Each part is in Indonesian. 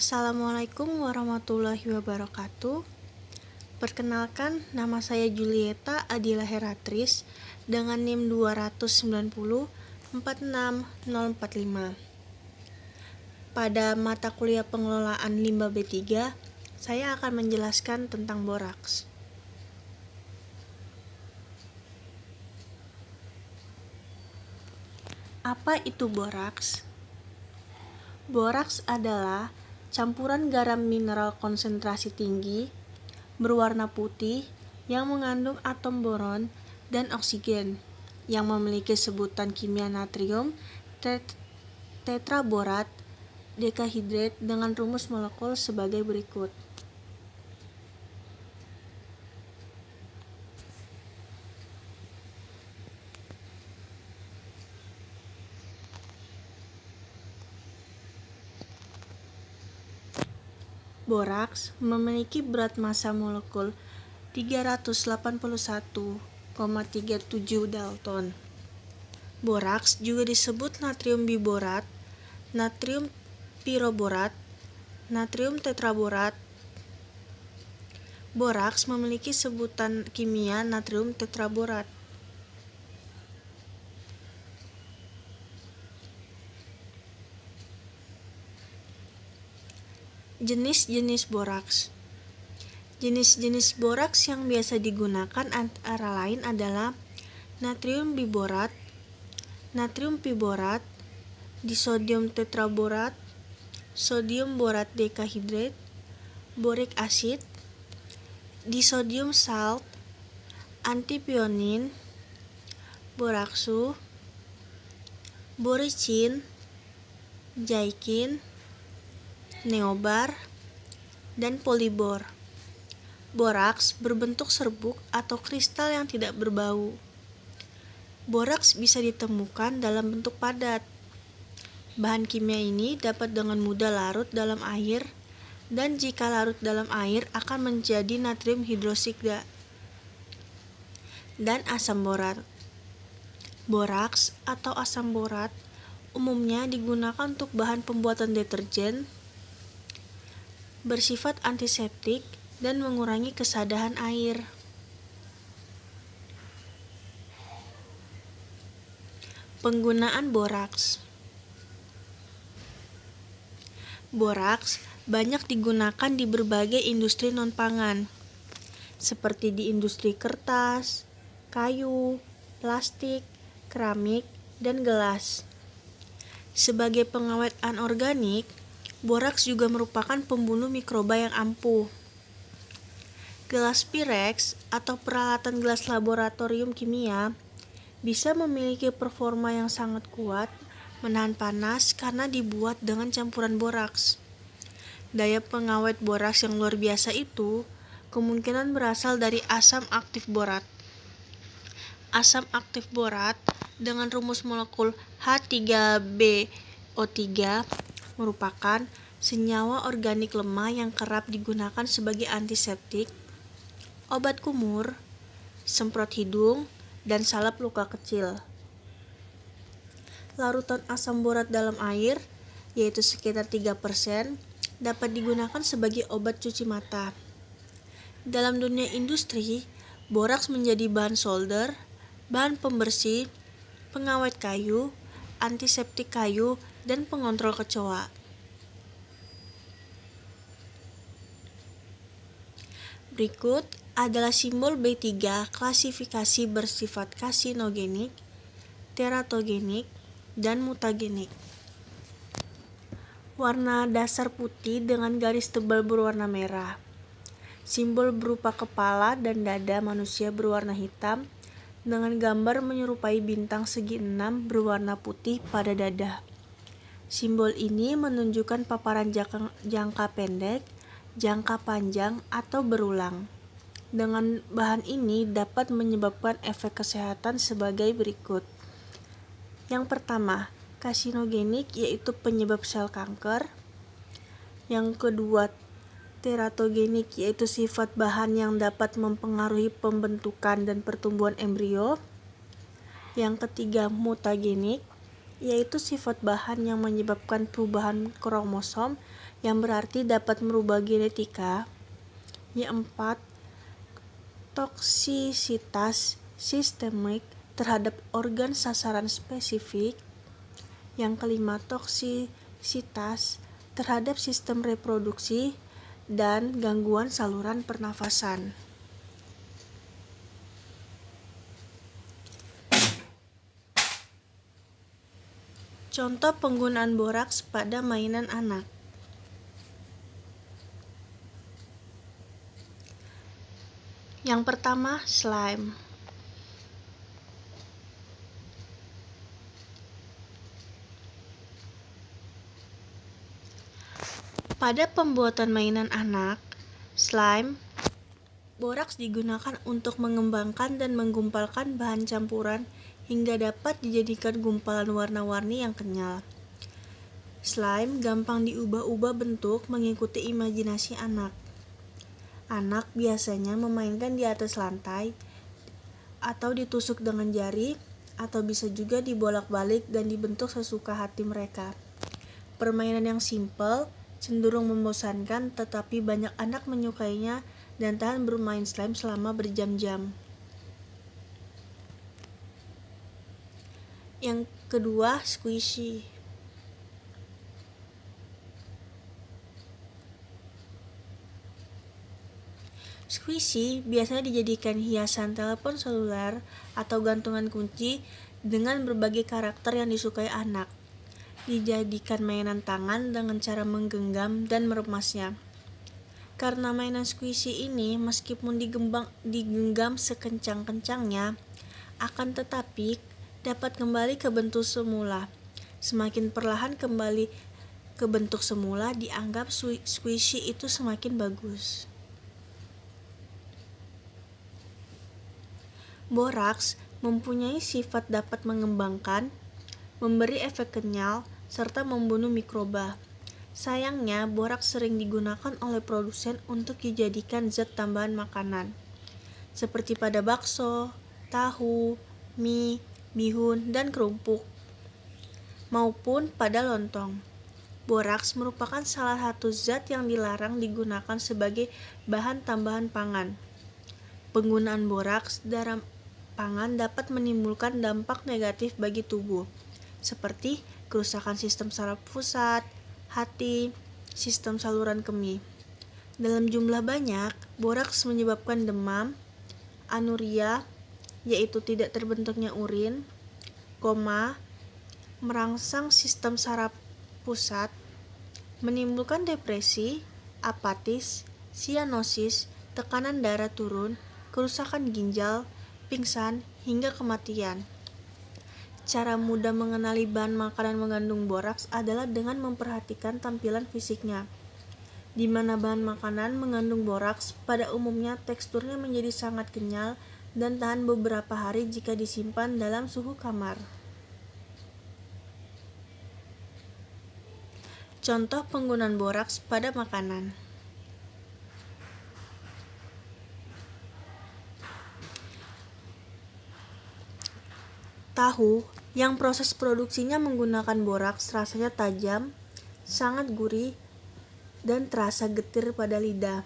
Assalamualaikum warahmatullahi wabarakatuh. Perkenalkan, nama saya Julieta Adila Heratris dengan NIM 290 46045. Pada mata kuliah pengelolaan limbah B3, saya akan menjelaskan tentang boraks. Apa itu boraks? Boraks adalah campuran garam mineral konsentrasi tinggi, berwarna putih, yang mengandung atom boron dan oksigen, yang memiliki sebutan kimia natrium tetraborat dekahidrat dengan rumus molekul sebagai berikut. Boraks memiliki berat massa molekul 381,37 dalton. Boraks juga disebut natrium biborat, natrium piroborat, natrium tetraborat. Boraks memiliki sebutan kimia natrium tetraborat. Jenis-jenis boraks. Jenis-jenis boraks yang biasa digunakan antara lain adalah natrium biborat, natrium piborat, disodium tetraborat, sodium borat dekahidrat, boric acid, disodium salt, antipionin, boraksu, boricin, jaikin, neobar, dan polibor. Boraks berbentuk serbuk atau kristal yang tidak berbau. Boraks bisa ditemukan dalam bentuk padat. Bahan kimia ini dapat dengan mudah larut dalam air, dan jika larut dalam air akan menjadi natrium hidroksida dan asam borat. Boraks atau asam borat umumnya digunakan untuk bahan pembuatan deterjen, bersifat antiseptik, dan mengurangi kesadahan air. Penggunaan boraks. Boraks banyak digunakan di berbagai industri non-pangan, seperti di industri kertas, kayu, plastik, keramik, dan gelas. Sebagai pengawet anorganik, boraks juga merupakan pembunuh mikroba yang ampuh. Gelas Pyrex atau peralatan gelas laboratorium kimia bisa memiliki performa yang sangat kuat menahan panas karena dibuat dengan campuran boraks. Daya pengawet boraks yang luar biasa itu kemungkinan berasal dari asam aktif borat. Asam aktif borat dengan rumus molekul H3BO3 merupakan senyawa organik lemah yang kerap digunakan sebagai antiseptik, obat kumur, semprot hidung, dan salep luka kecil. Larutan asam borat dalam air, yaitu sekitar 3%, dapat digunakan sebagai obat cuci mata. Dalam dunia industri, boraks menjadi bahan solder, bahan pembersih, pengawet kayu, antiseptik kayu, dan pengontrol kecoa. Berikut adalah simbol B3 klasifikasi bersifat karsinogenik, teratogenik, dan mutagenik. Warna dasar putih dengan garis tebal berwarna merah. Simbol berupa kepala dan dada manusia berwarna hitam dengan gambar menyerupai bintang segi 6 berwarna putih pada dada. Simbol ini menunjukkan paparan jangka pendek, jangka panjang, atau berulang. Dengan bahan ini dapat menyebabkan efek kesehatan sebagai berikut. Yang pertama, karsinogenik, yaitu penyebab sel kanker. Yang kedua, teratogenik, yaitu sifat bahan yang dapat mempengaruhi pembentukan dan pertumbuhan embrio. Yang ketiga, mutagenik, yaitu sifat bahan yang menyebabkan perubahan kromosom yang berarti dapat merubah genetika. Yang 4, toksisitas sistemik terhadap organ sasaran spesifik. Yang kelima, toksisitas terhadap sistem reproduksi dan gangguan saluran pernafasan. Contoh penggunaan boraks pada mainan anak. Yang pertama, slime. Pada pembuatan mainan anak, slime, boraks digunakan untuk mengembangkan dan menggumpalkan bahan campuran hingga dapat dijadikan gumpalan warna-warni yang kenyal. Slime gampang diubah-ubah bentuk mengikuti imajinasi anak. Anak biasanya memainkan di atas lantai, atau ditusuk dengan jari, atau bisa juga dibolak-balik dan dibentuk sesuka hati mereka. Permainan yang simpel, cenderung membosankan, tetapi banyak anak menyukainya dan tahan bermain slime selama berjam-jam. Yang kedua, squishy. Squishy biasanya dijadikan hiasan telepon seluler atau gantungan kunci dengan berbagai karakter yang disukai anak. Dijadikan mainan tangan dengan cara menggenggam dan meremasnya. Karena mainan squishy ini meskipun digenggam sekencang-kencangnya, akan tetapi dapat kembali ke bentuk semula. Semakin perlahan kembali ke bentuk semula, dianggap squishy itu semakin bagus. Boraks mempunyai sifat dapat mengembangkan, memberi efek kenyal, serta membunuh mikroba. Sayangnya, boraks sering digunakan oleh produsen untuk dijadikan zat tambahan makanan, seperti pada bakso, tahu, mie, bihun, dan kerupuk, maupun pada lontong. Boraks merupakan salah satu zat yang dilarang digunakan sebagai bahan tambahan pangan. Penggunaan boraks dalam pangan dapat menimbulkan dampak negatif bagi tubuh, seperti kerusakan sistem saraf pusat, hati, sistem saluran kemih. Dalam jumlah banyak, boraks menyebabkan demam, anuria, yaitu tidak terbentuknya urin, koma, merangsang sistem saraf pusat, menimbulkan depresi, apatis, sianosis, tekanan darah turun, kerusakan ginjal, pingsan, hingga kematian. Cara mudah mengenali bahan makanan mengandung boraks adalah dengan memperhatikan tampilan fisiknya. Di mana bahan makanan mengandung boraks, pada umumnya teksturnya menjadi sangat kenyal dan tahan beberapa hari jika disimpan dalam suhu kamar. Contoh penggunaan boraks pada makanan. Tahu yang proses produksinya menggunakan boraks rasanya tajam, sangat gurih, dan terasa getir pada lidah.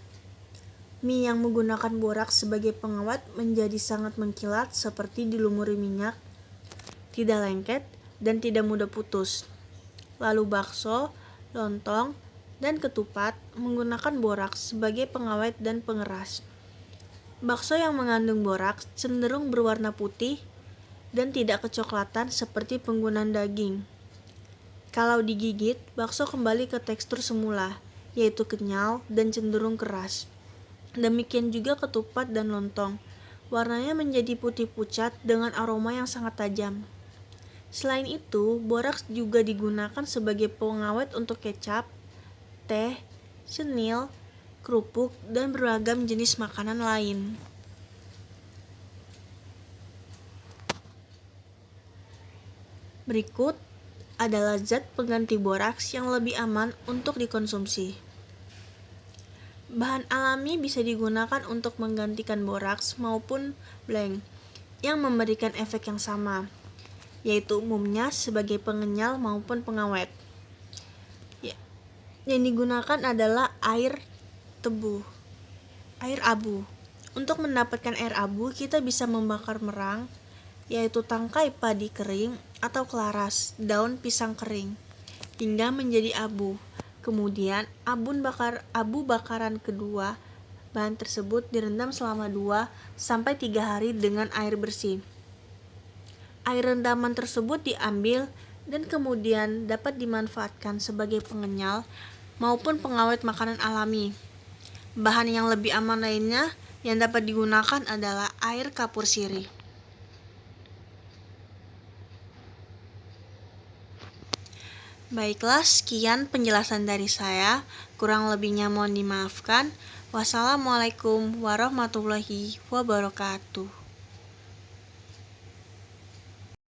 Mie yang menggunakan boraks sebagai pengawet menjadi sangat mengkilat seperti dilumuri minyak, tidak lengket, dan tidak mudah putus. Lalu bakso, lontong, dan ketupat menggunakan boraks sebagai pengawet dan pengeras. Bakso yang mengandung boraks cenderung berwarna putih dan tidak kecoklatan seperti penggunaan daging. Kalau digigit, bakso kembali ke tekstur semula, yaitu kenyal dan cenderung keras. Demikian juga ketupat dan lontong. Warnanya menjadi putih pucat dengan aroma yang sangat tajam. Selain itu, boraks juga digunakan sebagai pengawet untuk kecap, teh, cenil, kerupuk, dan beragam jenis makanan lain. Berikut adalah zat pengganti boraks yang lebih aman untuk dikonsumsi. Bahan alami bisa digunakan untuk menggantikan boraks maupun blank yang memberikan efek yang sama. yaitu umumnya sebagai pengenyal maupun pengawet. Yang digunakan adalah air abu. Untuk mendapatkan air abu, kita bisa membakar merang, yaitu tangkai padi kering atau kelaras, daun pisang kering, hingga menjadi abu. Kemudian, abu bakaran kedua, bahan tersebut direndam selama 2-3 hari dengan air bersih. Air rendaman tersebut diambil dan kemudian dapat dimanfaatkan sebagai pengenyal maupun pengawet makanan alami. Bahan yang lebih aman lainnya yang dapat digunakan adalah air kapur sirih. Baiklah, sekian penjelasan dari saya. Kurang lebihnya mohon dimaafkan. Wassalamualaikum warahmatullahi wabarakatuh.